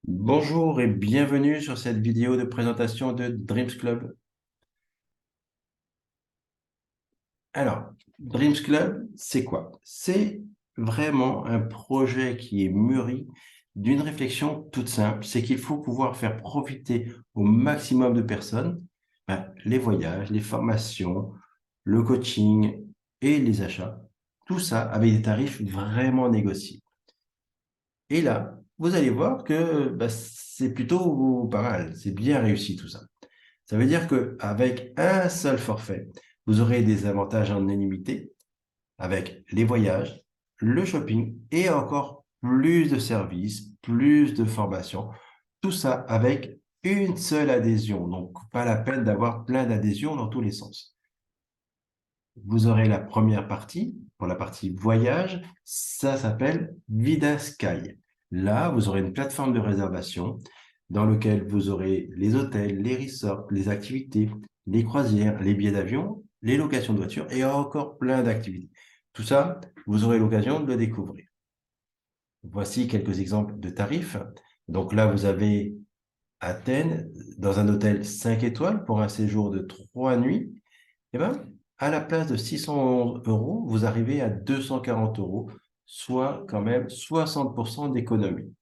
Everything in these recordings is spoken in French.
Bonjour et bienvenue sur cette vidéo de présentation de Dreams Club. Alors, Dreams Club, c'est quoi? C'est vraiment un projet qui est mûri d'une réflexion toute simple. C'est qu'il faut pouvoir faire profiter au maximum de personnes les voyages, les formations, le coaching et les achats. Tout ça avec des tarifs vraiment négociés. Et là, vous allez voir que c'est plutôt pas mal, c'est bien réussi tout ça. Ça veut dire qu'avec un seul forfait, vous aurez des avantages en illimité avec les voyages, le shopping et encore plus de services, plus de formations. Tout ça avec une seule adhésion. Donc, pas la peine d'avoir plein d'adhésions dans tous les sens. Vous aurez la première partie, pour la partie voyage, ça s'appelle Vida Sky. Là, vous aurez une plateforme de réservation dans laquelle vous aurez les hôtels, les resorts, les activités, les croisières, les billets d'avion, les locations de voitures et encore plein d'activités. Tout ça, vous aurez l'occasion de le découvrir. Voici quelques exemples de tarifs. Donc là, vous avez Athènes dans un hôtel 5 étoiles pour un séjour de 3 nuits. Eh ben, à la place de 611 euros, vous arrivez à 240 euros, soit quand même 60% d'économie.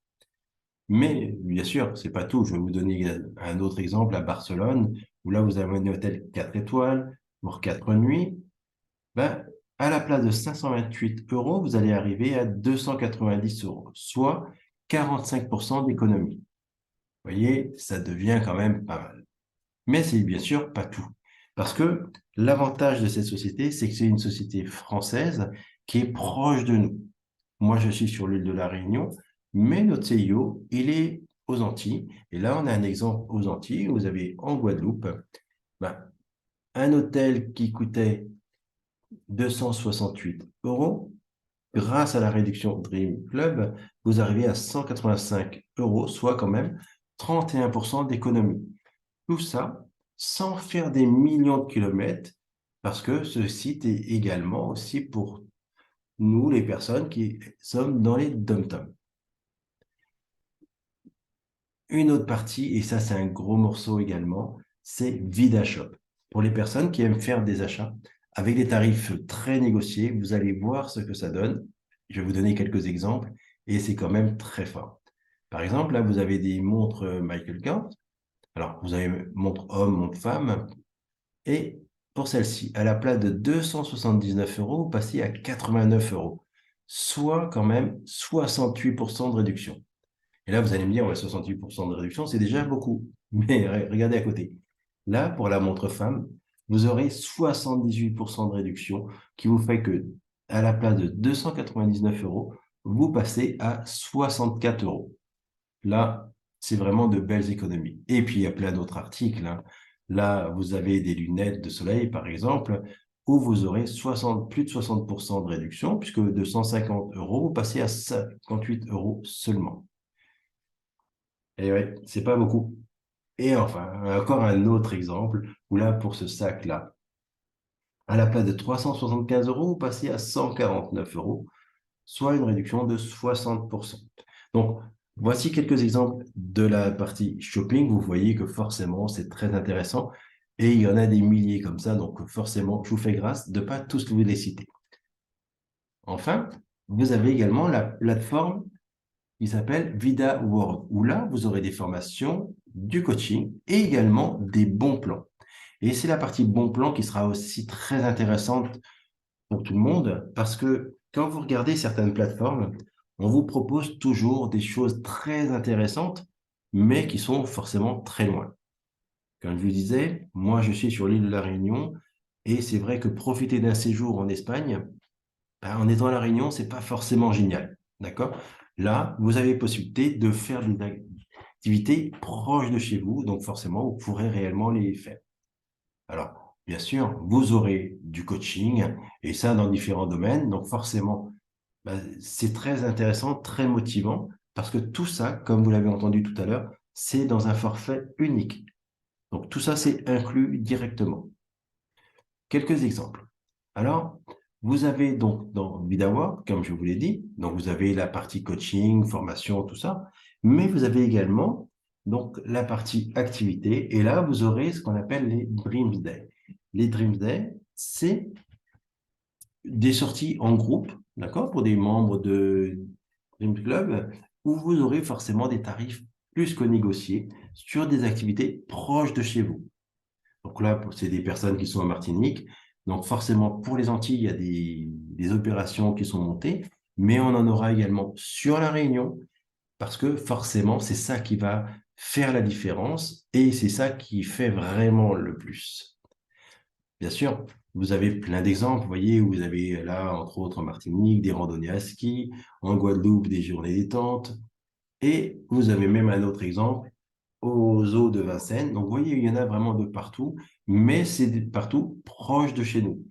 Mais bien sûr, c'est pas tout. Je vais vous donner un autre exemple à Barcelone, où là, vous avez un hôtel 4 étoiles pour 4 nuits. Ben, à la place de 528 euros, vous allez arriver à 290 euros, soit 45% d'économie. Vous voyez, ça devient quand même pas mal. Mais c'est bien sûr pas tout. Parce que l'avantage de cette société, c'est que c'est une société française qui est proche de nous. Moi, je suis sur l'île de la Réunion, mais notre CIO, il est aux Antilles. Et là, on a un exemple aux Antilles. Vous avez en Guadeloupe ben, un hôtel qui coûtait 268 euros. Grâce à la réduction Dream Club, vous arrivez à 185 euros, soit quand même 31% d'économie. Tout ça sans faire des millions de kilomètres, parce que ce site est également aussi pour nous, les personnes qui sommes dans les dom-toms. Une autre partie, et ça c'est un gros morceau également, c'est VidaShop. Pour les personnes qui aiment faire des achats avec des tarifs très négociés, vous allez voir ce que ça donne. Je vais vous donner quelques exemples, et c'est quand même très fort. Par exemple, là, vous avez des montres Michael Kors. Alors, vous avez montre homme, montre femme. Et pour celle-ci, à la place de 279 euros, vous passez à 89 euros, soit quand même 68% de réduction. Et là, vous allez me dire, ouais, 68% de réduction, c'est déjà beaucoup. Mais regardez à côté. Là, pour la montre femme, vous aurez 78% de réduction qui vous fait que, à la place de 299 euros, vous passez à 64 euros. Là, c'est vraiment de belles économies. Et puis, il y a plein d'autres articles, hein. Là, vous avez des lunettes de soleil, par exemple, où vous aurez plus de 60% de réduction, puisque de 150 euros, vous passez à 58 euros seulement. Et ouais, c'est pas beaucoup. Et enfin, encore un autre exemple, où là, pour ce sac-là, à la place de 375 euros, vous passez à 149 euros, soit une réduction de 60%. Donc, voici quelques exemples de la partie shopping. Vous voyez que forcément, c'est très intéressant et il y en a des milliers comme ça. Donc, forcément, je vous fais grâce de ne pas tous vous les citer. Enfin, vous avez également la plateforme qui s'appelle Vida World, où là, vous aurez des formations, du coaching et également des bons plans. Et c'est la partie bons plans qui sera aussi très intéressante pour tout le monde, parce que quand vous regardez certaines plateformes, on vous propose toujours des choses très intéressantes, mais qui sont forcément très loin. Comme je vous disais, moi je suis sur l'île de la Réunion, et c'est vrai que profiter d'un séjour en Espagne, en étant à la Réunion, c'est pas forcément génial. D'accord? Là, vous avez possibilité de faire des activités proches de chez vous, donc forcément, vous pourrez réellement les faire. Alors, bien sûr, vous aurez du coaching, et ça dans différents domaines. Donc, forcément, c'est très intéressant, très motivant, parce que tout ça, comme vous l'avez entendu tout à l'heure, c'est dans un forfait unique. Donc, tout ça, c'est inclus directement. Quelques exemples. Alors, vous avez donc dans VidaWorld, comme je vous l'ai dit, donc vous avez la partie coaching, formation, tout ça. Mais vous avez également donc la partie activité. Et là, vous aurez ce qu'on appelle les Dream Day. Les Dream Day, c'est des sorties en groupe, d'accord, pour des membres de Dream Club, où vous aurez forcément des tarifs plus que négociés sur des activités proches de chez vous. Donc là, c'est des personnes qui sont en Martinique. Donc forcément, pour les Antilles, il y a des opérations qui sont montées, mais on en aura également sur la Réunion, parce que forcément, c'est ça qui va faire la différence et c'est ça qui fait vraiment le plus. Bien sûr, vous avez plein d'exemples, vous voyez, vous avez là, entre autres, en Martinique, des randonnées à ski, en Guadeloupe, des journées détente, et vous avez même un autre exemple aux eaux de Vincennes. Donc, vous voyez, il y en a vraiment de partout, mais c'est partout proche de chez nous.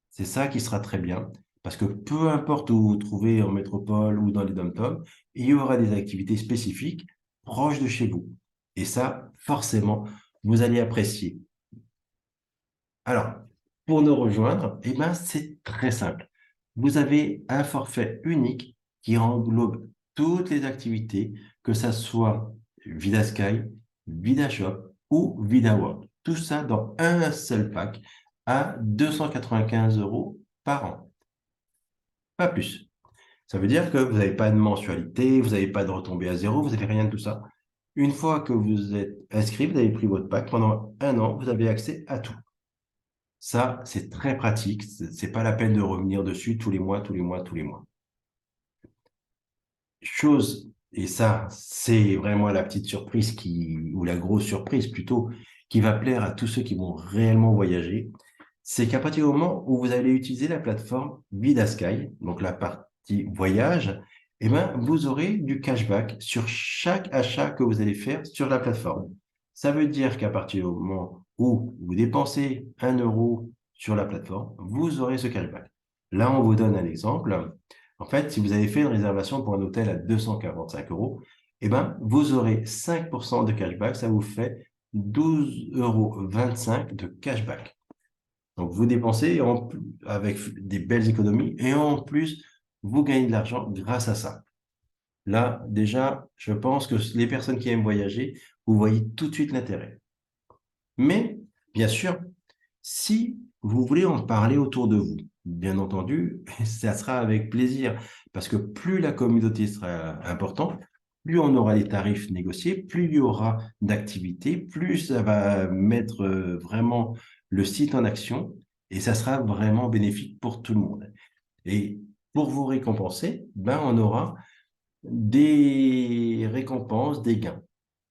C'est ça qui sera très bien, parce que peu importe où vous vous trouvez en métropole ou dans les dom-toms, il y aura des activités spécifiques proches de chez vous. Et ça, forcément, vous allez apprécier. Alors, pour nous rejoindre, eh ben, c'est très simple. Vous avez un forfait unique qui englobe toutes les activités, que ça soit VidaSky, VidaShop ou VidaWorld. Tout ça dans un seul pack à 295 € par an, pas plus. Ça veut dire que vous n'avez pas de mensualité, vous n'avez pas de retombée à zéro, vous n'avez rien de tout ça. Une fois que vous êtes inscrit, vous avez pris votre pack, pendant un an, vous avez accès à tout. Ça, c'est très pratique. C'est pas la peine de revenir dessus tous les mois, tous les mois, tous les mois. Chose, et ça, c'est vraiment la petite surprise ou la grosse surprise plutôt, qui va plaire à tous ceux qui vont réellement voyager, c'est qu'à partir du moment où vous allez utiliser la plateforme VidaSky, donc la partie voyage, eh ben, vous aurez du cashback sur chaque achat que vous allez faire sur la plateforme. Ça veut dire qu'à partir du moment où vous dépensez 1 € sur la plateforme, vous aurez ce cashback. Là, on vous donne un exemple. En fait, si vous avez fait une réservation pour un hôtel à 245 euros, eh ben, vous aurez 5% de cashback. Ça vous fait 12,25 € de cashback. Donc, vous dépensez avec des belles économies et en plus, vous gagnez de l'argent grâce à ça. Là, déjà, je pense que les personnes qui aiment voyager, vous voyez tout de suite l'intérêt. Mais, bien sûr, si vous voulez en parler autour de vous, bien entendu, ça sera avec plaisir, parce que plus la communauté sera importante, plus on aura des tarifs négociés, plus il y aura d'activités, plus ça va mettre vraiment le site en action, et ça sera vraiment bénéfique pour tout le monde. Et pour vous récompenser, ben, on aura des récompenses, des gains.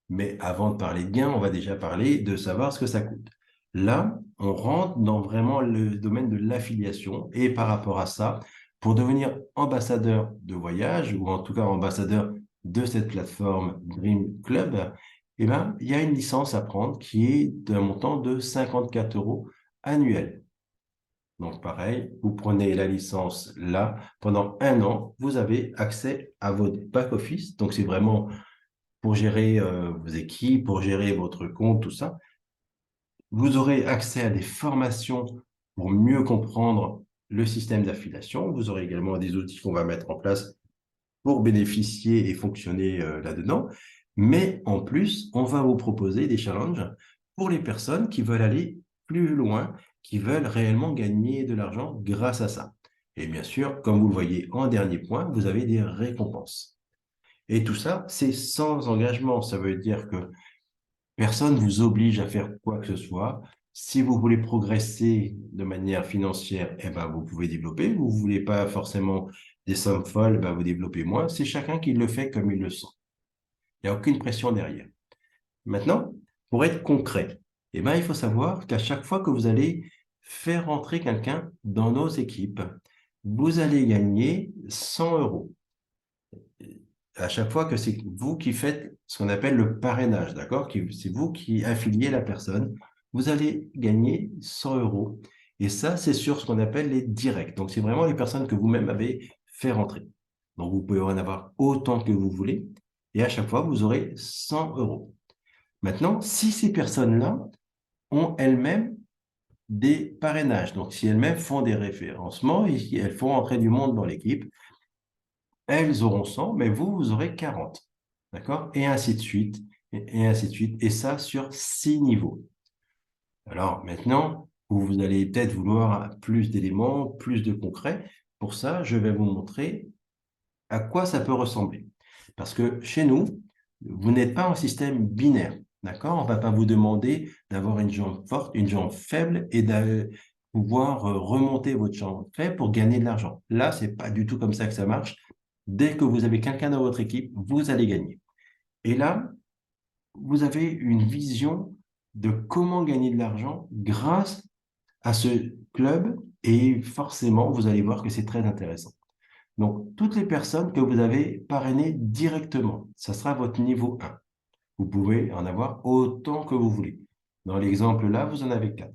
Mais avant de parler de gains, on va déjà parler de savoir ce que ça coûte. Là, on rentre dans vraiment le domaine de l'affiliation. Et par rapport à ça, pour devenir ambassadeur de voyage, ou en tout cas ambassadeur de cette plateforme Dream Club, eh ben, il y a une licence à prendre qui est d'un montant de 54 € annuel. Donc pareil, vous prenez la licence là, pendant un an, vous avez accès à votre back-office. Donc c'est vraiment pour gérer vos équipes, pour gérer votre compte, tout ça. Vous aurez accès à des formations pour mieux comprendre le système d'affiliation. Vous aurez également des outils qu'on va mettre en place pour bénéficier et fonctionner là-dedans. Mais en plus, on va vous proposer des challenges pour les personnes qui veulent aller plus loin, qui veulent réellement gagner de l'argent grâce à ça. Et bien sûr, comme vous le voyez en dernier point, vous avez des récompenses. Et tout ça, c'est sans engagement. Ça veut dire que personne ne vous oblige à faire quoi que ce soit. Si vous voulez progresser de manière financière, eh ben, vous pouvez développer. Vous ne voulez pas forcément des sommes folles, ben, vous développez moins. C'est chacun qui le fait comme il le sent. Il n'y a aucune pression derrière. Maintenant, pour être concret, eh ben, il faut savoir qu'à chaque fois que vous allez faire rentrer quelqu'un dans nos équipes, vous allez gagner 100 € à chaque fois que c'est vous qui faites ce qu'on appelle le parrainage, d'accord? C'est vous qui affiliez la personne, vous allez gagner 100 €. Et ça, c'est sur ce qu'on appelle les directs. Donc, c'est vraiment les personnes que vous-même avez fait rentrer. Donc, vous pouvez en avoir autant que vous voulez. Et à chaque fois, vous aurez 100 €. Maintenant, si ces personnes-là ont elles-mêmes des parrainages, donc si elles-mêmes font des référencements et si elles font entrer du monde dans l'équipe, elles auront 100, mais vous, vous aurez 40. D'accord? Et ainsi de suite, et ainsi de suite. Et ça sur 6 niveaux. Alors maintenant, vous allez peut-être vouloir plus d'éléments, plus de concret. Pour ça, je vais vous montrer à quoi ça peut ressembler. Parce que chez nous, vous n'êtes pas en système binaire. D'accord? On ne va pas vous demander d'avoir une jambe forte, une jambe faible et de pouvoir remonter votre jambe faible pour gagner de l'argent. Là, c'est pas du tout comme ça que ça marche. Dès que vous avez quelqu'un dans votre équipe, vous allez gagner. Et là, vous avez une vision de comment gagner de l'argent grâce à ce club et forcément, vous allez voir que c'est très intéressant. Donc, toutes les personnes que vous avez parrainées directement, ça sera votre niveau 1. Vous pouvez en avoir autant que vous voulez. Dans l'exemple là, vous en avez 4.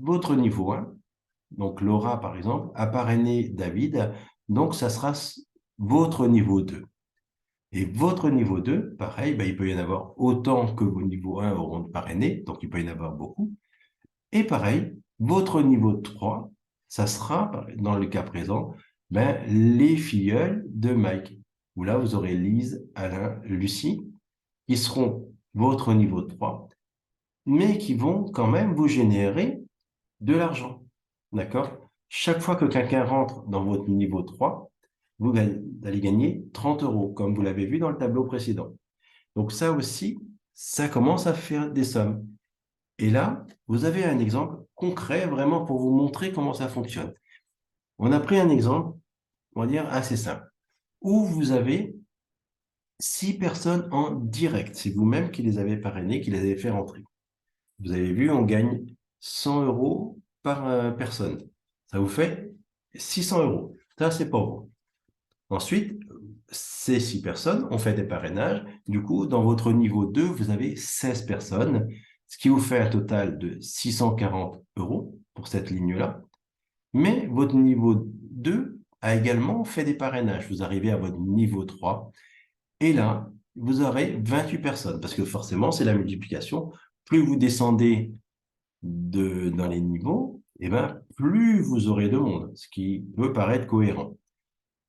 Votre niveau 1, donc Laura par exemple, a parrainé David, donc ça sera votre niveau 2. Et votre niveau 2, pareil, ben, il peut y en avoir autant que vos niveaux 1 auront parrainé, donc il peut y en avoir beaucoup. Et pareil, votre niveau 3, ça sera, dans le cas présent, ben, les filleuls de Mike. Où là, vous aurez Lise, Alain, Lucie, qui seront votre niveau 3, mais qui vont quand même vous générer de l'argent. D'accord? Chaque fois que quelqu'un rentre dans votre niveau 3, vous allez gagner 30 euros, comme vous l'avez vu dans le tableau précédent. Donc ça aussi, ça commence à faire des sommes. Et là, vous avez un exemple concret vraiment pour vous montrer comment ça fonctionne. On a pris un exemple, on va dire assez simple, où vous avez 6 personnes en direct. C'est vous-même qui les avez parrainées, qui les avez fait rentrer. Vous avez vu, on gagne 100 euros par personne. Ça vous fait 600 euros. Ça, c'est pour vous. Ensuite, ces 6 personnes ont fait des parrainages. Du coup, dans votre niveau 2, vous avez 16 personnes, ce qui vous fait un total de 640 euros pour cette ligne-là. Mais votre niveau 2 a également fait des parrainages. Vous arrivez à votre niveau 3 et là, vous aurez 28 personnes parce que forcément, c'est la multiplication. Plus vous descendez dans les niveaux, et ben, plus vous aurez de monde, ce qui peut paraître cohérent.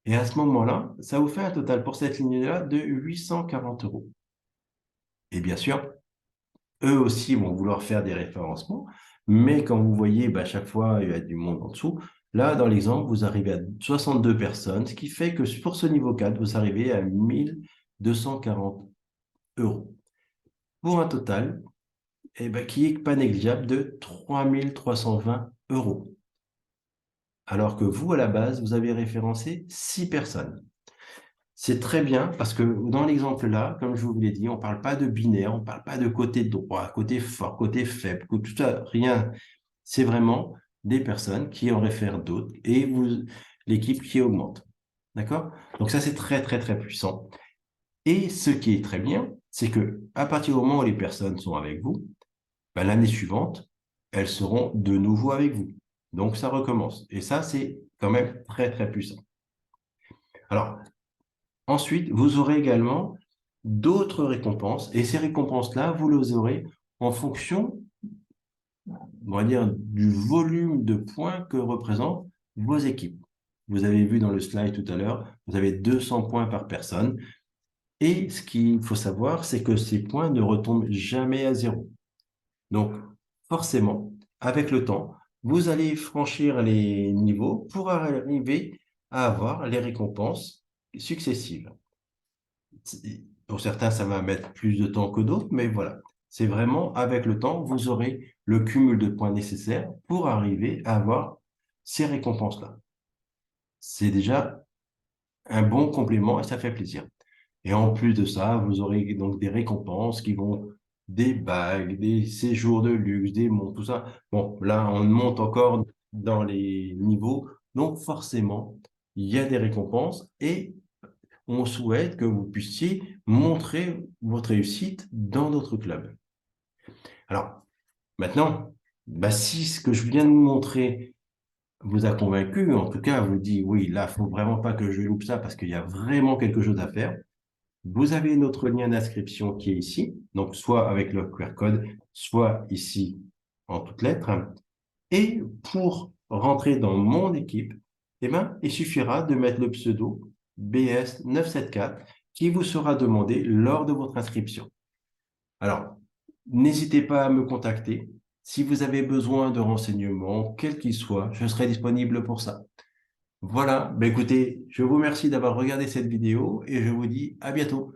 Et à ce moment-là, ça vous fait un total pour cette ligne-là de 840 euros. Et bien sûr, eux aussi vont vouloir faire des référencements, mais quand vous voyez, bah, à chaque fois, il y a du monde en dessous. Là, dans l'exemple, vous arrivez à 62 personnes, ce qui fait que pour ce niveau 4, vous arrivez à 1240 euros. Pour un total qui est pas négligeable de 3320 euros. Alors que vous, à la base, vous avez référencé 6 personnes. C'est très bien parce que dans l'exemple là, comme je vous l'ai dit, on ne parle pas de binaire, on ne parle pas de côté droit, côté fort, côté faible, tout ça, rien. C'est vraiment des personnes qui en réfèrent d'autres et l'équipe qui augmente. D'accord? Donc ça, c'est très, très, très puissant. Et ce qui est très bien, c'est que à partir du moment où les personnes sont avec vous, ben, l'année suivante, elles seront de nouveau avec vous. Donc ça recommence. Et ça, c'est quand même très, très puissant. Alors, ensuite, vous aurez également d'autres récompenses. Et ces récompenses-là, vous les aurez en fonction, on va dire, du volume de points que représentent vos équipes. Vous avez vu dans le slide tout à l'heure, vous avez 200 points par personne. Et ce qu'il faut savoir, c'est que ces points ne retombent jamais à zéro. Donc, forcément, avec le temps, vous allez franchir les niveaux pour arriver à avoir les récompenses successives. Pour certains, ça va mettre plus de temps que d'autres, mais voilà. C'est vraiment avec le temps, vous aurez le cumul de points nécessaires pour arriver à avoir ces récompenses-là. C'est déjà un bon complément et ça fait plaisir. Et en plus de ça, vous aurez donc des récompenses qui vont des bagues, des séjours de luxe, des montres, tout ça. Bon, là, on monte encore dans les niveaux. Donc, forcément, il y a des récompenses et on souhaite que vous puissiez montrer votre réussite dans notre club. Alors, maintenant, bah, si ce que je viens de vous montrer vous a convaincu, en tout cas, vous dit, oui, là, il faut vraiment pas que je loupe ça parce qu'il y a vraiment quelque chose à faire. Vous avez notre lien d'inscription qui est ici, donc soit avec le QR code, soit ici en toutes lettres. Et pour rentrer dans mon équipe, eh ben, il suffira de mettre le pseudo BS974 qui vous sera demandé lors de votre inscription. Alors, n'hésitez pas à me contacter. Si vous avez besoin de renseignements, quels qu'ils soient, je serai disponible pour ça. Voilà, ben écoutez, je vous remercie d'avoir regardé cette vidéo et je vous dis à bientôt.